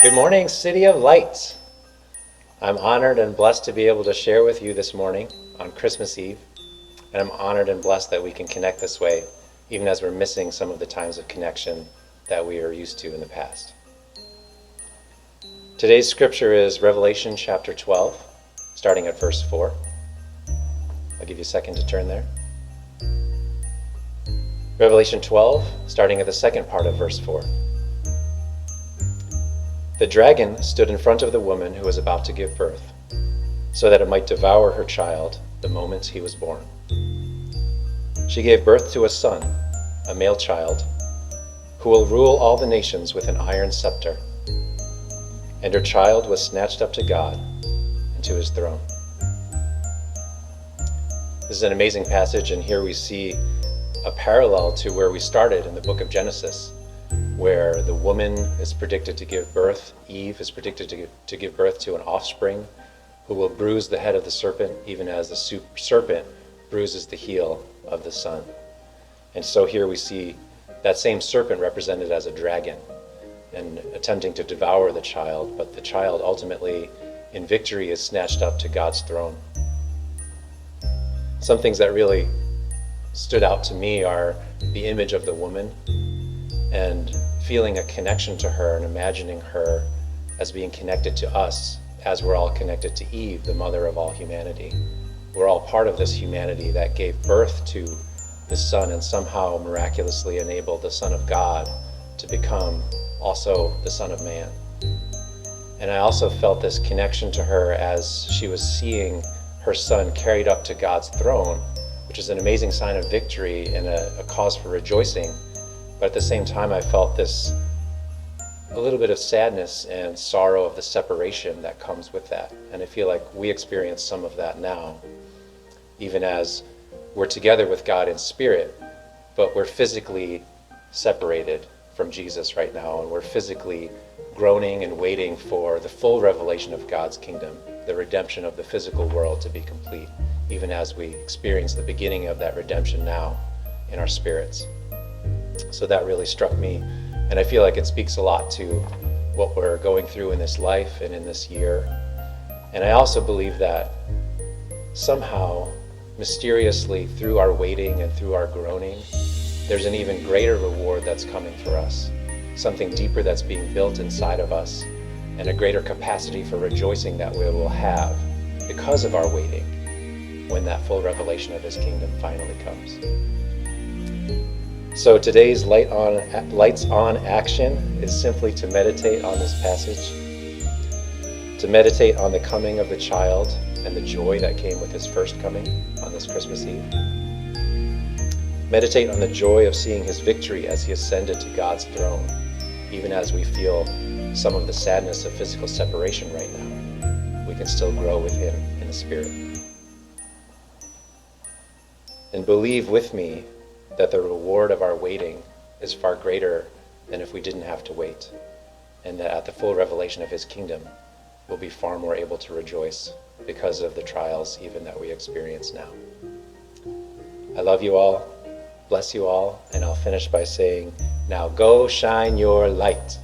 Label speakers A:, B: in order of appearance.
A: Good morning, City of Lights. I'm honored and blessed to be able to share with you this morning on Christmas Eve, and I'm honored and blessed that we can connect this way, even as we're missing some of the times of connection that we are used to in the past. Today's scripture is Revelation chapter 12, starting at verse 4. I'll give you a second to turn there. Revelation 12, starting at the second part of verse 4. The dragon stood in front of the woman who was about to give birth, so that it might devour her child the moment he was born. She gave birth to a son, a male child, who will rule all the nations with an iron scepter. And her child was snatched up to God and to his throne. This is an amazing passage, and here we see a parallel to where we started in the book of Genesis, where the woman is predicted to give birth. Eve is predicted to give birth to an offspring who will bruise the head of the serpent, even as the serpent bruises the heel of the son. And so here we see that same serpent represented as a dragon and attempting to devour the child, but the child ultimately in victory is snatched up to God's throne. Some things that really stood out to me are the image of the woman and feeling a connection to her and imagining her as being connected to us as we're all connected to Eve, the mother of all humanity. We're all part of this humanity that gave birth to the Son and somehow miraculously enabled the Son of God to become also the Son of Man. And I also felt this connection to her as she was seeing her son carried up to God's throne, which is an amazing sign of victory and a cause for rejoicing. But at the same time, I felt a little bit of sadness and sorrow of the separation that comes with that. And I feel like we experience some of that now, even as we're together with God in spirit, but we're physically separated from Jesus right now, and we're physically groaning and waiting for the full revelation of God's kingdom, the redemption of the physical world to be complete, even as we experience the beginning of that redemption now in our spirits. So that really struck me, and I feel like it speaks a lot to what we're going through in this life and in this year. And I also believe that somehow, mysteriously, through our waiting and through our groaning, there's an even greater reward that's coming for us, something deeper that's being built inside of us, and a greater capacity for rejoicing that we will have because of our waiting when that full revelation of his kingdom finally comes. So today's lights on action is simply to meditate on this passage, to meditate on the coming of the child and the joy that came with his first coming on this Christmas Eve. Meditate on the joy of seeing his victory as he ascended to God's throne, even as we feel some of the sadness of physical separation right now. We can still grow with him in the spirit. And believe with me that the reward of our waiting is far greater than if we didn't have to wait, and that at the full revelation of his kingdom, we'll be far more able to rejoice because of the trials even that we experience now. I love you all, bless you all, and I'll finish by saying, now go shine your light.